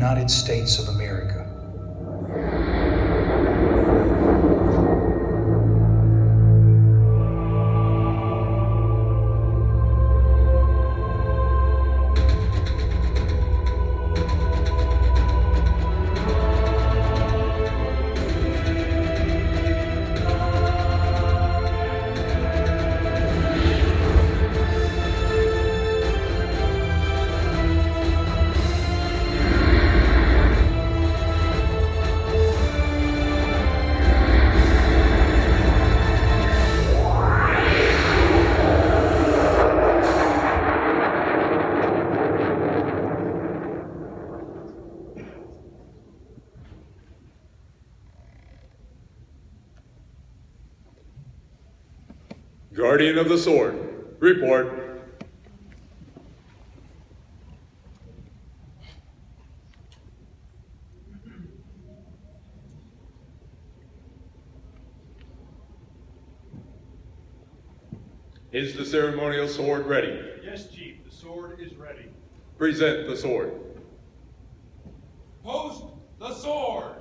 United States of America. Guardian of the Sword, report. Is the ceremonial sword ready? Yes, Chief, the sword is ready. Present the sword. Post the sword!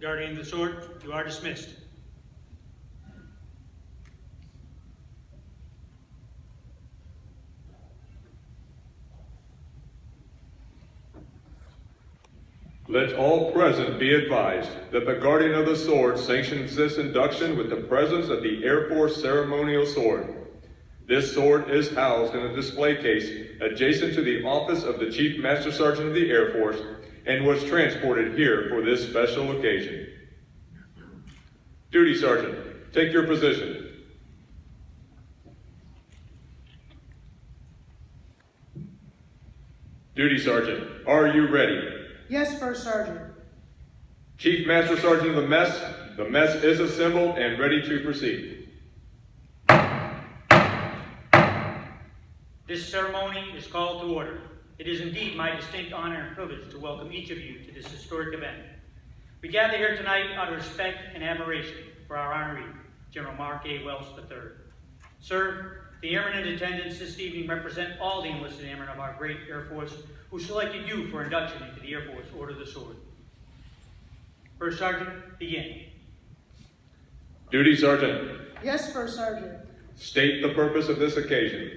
Guardian of the Sword, you are dismissed. Let all present be advised that the Guardian of the Sword sanctions this induction with the presence of the Air Force ceremonial sword. This sword is housed in a display case adjacent to the office of the Chief Master Sergeant of the Air Force and was transported here for this special occasion. Duty Sergeant, take your position. Duty Sergeant, are you ready? Yes, First Sergeant. Chief Master Sergeant of the mess is assembled and ready to proceed. This ceremony is called to order. It is indeed my distinct honor and privilege to welcome each of you to this historic event. We gather here tonight out of respect and admiration for our honoree, General Mark A. Welsh III. Sir, the airmen in attendance this evening represent all the enlisted airmen of our great Air Force who selected you for induction into the Air Force Order of the Sword. First Sergeant, begin. Duty Sergeant, Yes, First Sergeant. state the purpose of this occasion.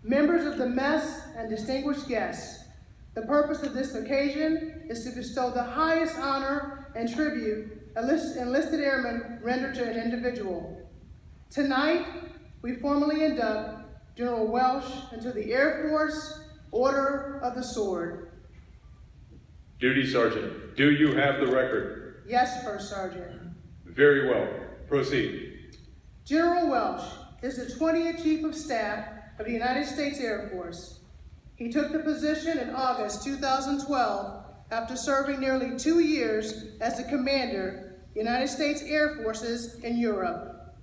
Members of the mess and distinguished guests, the purpose of this occasion is to bestow the highest honor and tribute enlisted airmen render to an individual. Tonight, we formally induct General Welsh into the Air Force Order of the Sword. Duty Sergeant, do you have the record? Yes, First Sergeant. Very well. Proceed. General Welsh is the 20th Chief of Staff of the United States Air Force. He took the position in August 2012 after serving nearly 2 years as the commander United States Air Forces in Europe.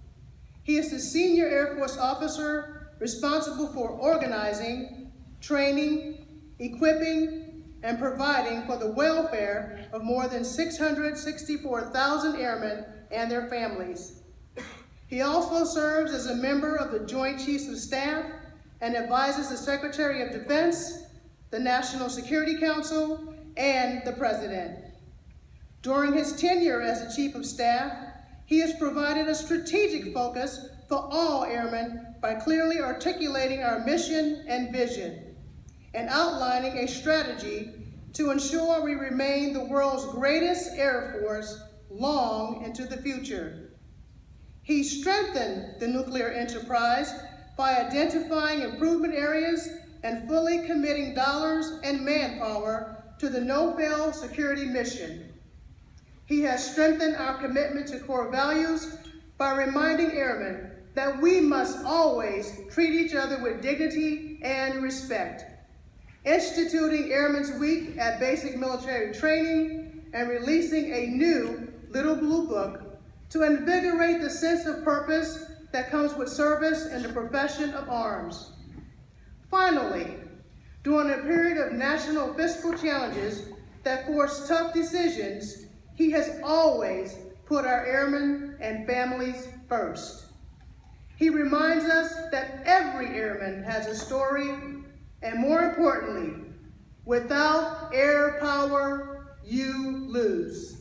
He is the Senior Air Force officer responsible for organizing, training, equipping, and providing for the welfare of more than 664,000 airmen and their families. He also serves as a member of the Joint Chiefs of Staff and advises the Secretary of Defense, the National Security Council, and the President. During his tenure as the Chief of Staff, he has provided a strategic focus for all airmen by clearly articulating our mission and vision and outlining a strategy to ensure we remain the world's greatest Air Force long into the future. He strengthened the nuclear enterprise by identifying improvement areas and fully committing dollars and manpower to the no-fail security mission. He has strengthened our commitment to core values by reminding airmen that we must always treat each other with dignity and respect, instituting Airmen's Week at basic military training and releasing a new Little Blue Book to invigorate the sense of purpose that comes with service in the profession of arms. Finally, during a period of national fiscal challenges that force tough decisions, he has always put our airmen and families first. He reminds us that every airman has a story, and more importantly, without air power, you lose.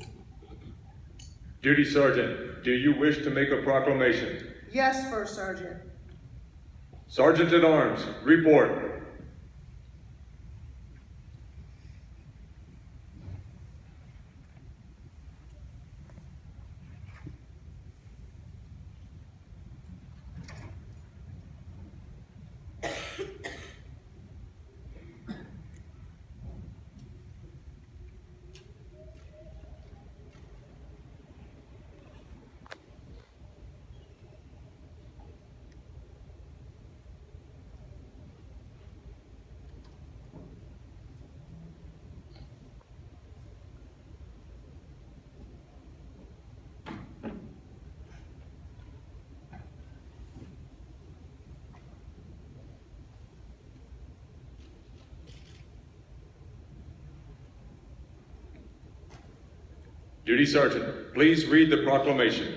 Duty Sergeant, do you wish to make a proclamation? Yes, First Sergeant. Sergeant at Arms, report. Duty Sergeant, please read the proclamation.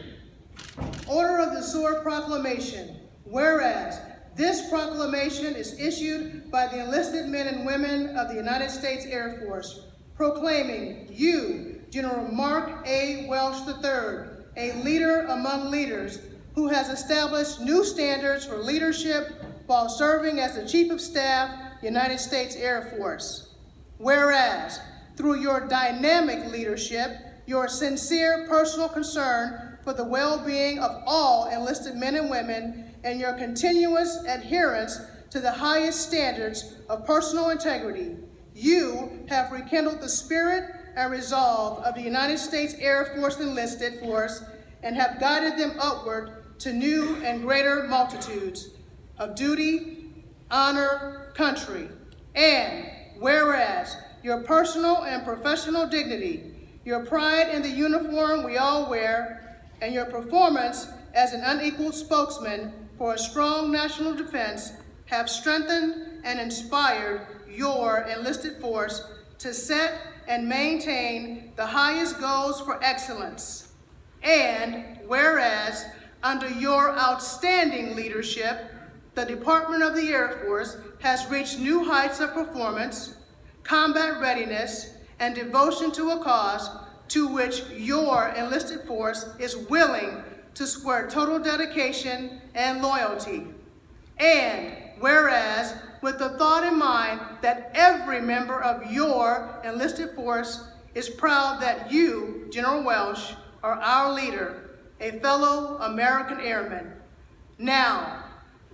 Order of the Sword Proclamation. Whereas this proclamation is issued by the enlisted men and women of the United States Air Force, proclaiming you, General Mark A. Welsh III, a leader among leaders who has established new standards for leadership while serving as the Chief of Staff, United States Air Force. Whereas through your dynamic leadership, your sincere personal concern for the well-being of all enlisted men and women, and your continuous adherence to the highest standards of personal integrity, you have rekindled the spirit and resolve of the United States Air Force enlisted force and have guided them upward to new and greater multitudes of duty, honor, country. And whereas your personal and professional dignity, your pride in the uniform we all wear, and your performance as an unequaled spokesman for a strong national defense have strengthened and inspired your enlisted force to set and maintain the highest goals for excellence. And whereas under your outstanding leadership, the Department of the Air Force has reached new heights of performance, combat readiness, and devotion to a cause to which your enlisted force is willing to swear total dedication and loyalty. And whereas, with the thought in mind that every member of your enlisted force is proud that you, General Welsh, are our leader, a fellow American airman. Now,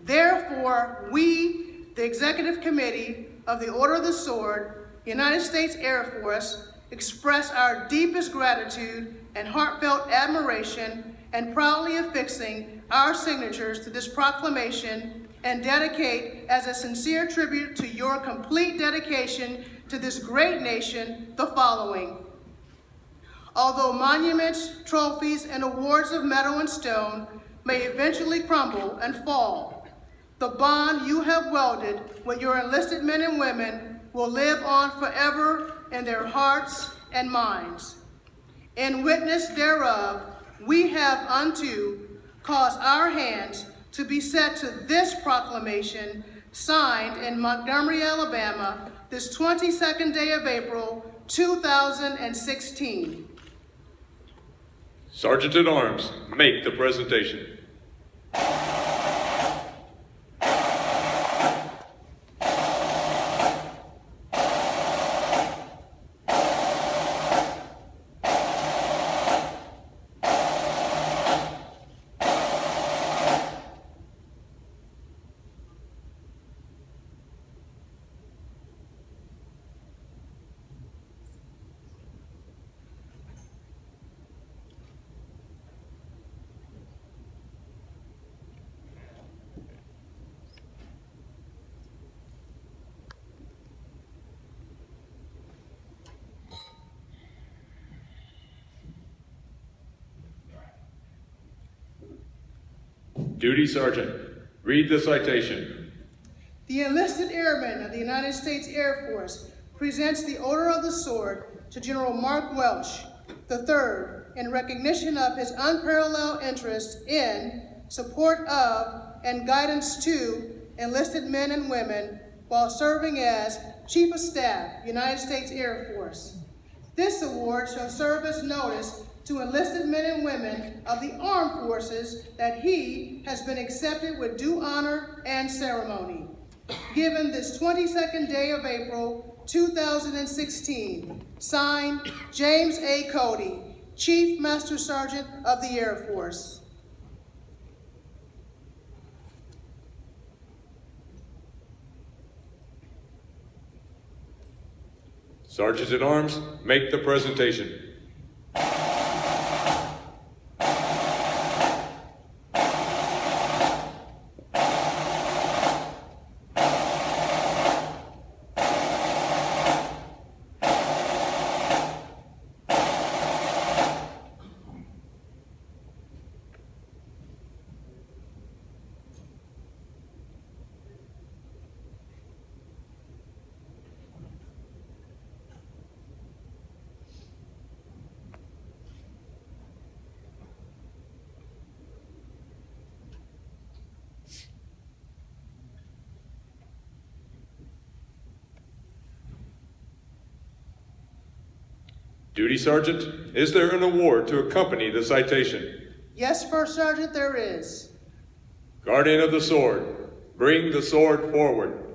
therefore, we, the Executive Committee of the Order of the Sword, United States Air Force, express our deepest gratitude and heartfelt admiration and proudly affixing our signatures to this proclamation and dedicate as a sincere tribute to your complete dedication to this great nation the following. Although monuments, trophies, and awards of metal and stone may eventually crumble and fall, the bond you have welded with your enlisted men and women will live on forever in their hearts and minds. In witness thereof, we have unto caused our hands to be set to this proclamation, signed in Montgomery, Alabama, this 22nd day of April, 2016. Sergeant at Arms, make the presentation. Duty Sergeant, read the citation. The enlisted airmen of the United States Air Force presents the Order of the Sword to General Mark Welch III in recognition of his unparalleled interest in, support of, and guidance to enlisted men and women while serving as Chief of Staff, United States Air Force. This award shall serve as notice to enlisted men and women of the armed forces that he has been accepted with due honor and ceremony. Given this 22nd day of April, 2016, signed James A. Cody, Chief Master Sergeant of the Air Force. Sergeant at Arms, make the presentation. Duty Sergeant, is there an award to accompany the citation? Yes, First Sergeant, there is. Guardian of the Sword, bring the sword forward.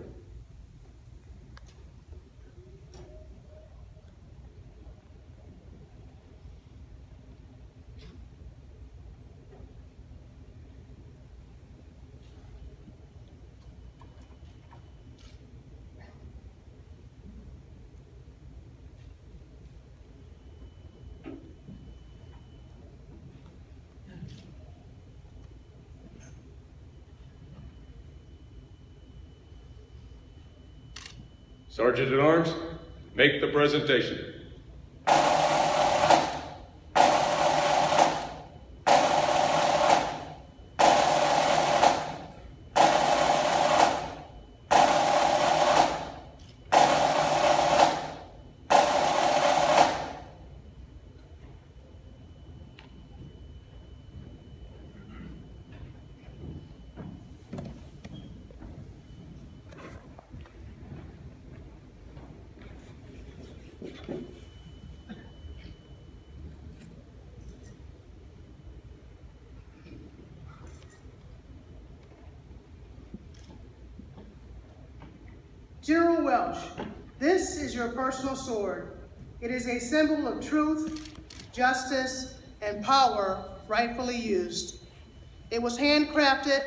Sergeant at Arms, make the presentation. General Welch, this is your personal sword. It is a symbol of truth, justice, and power rightfully used. It was handcrafted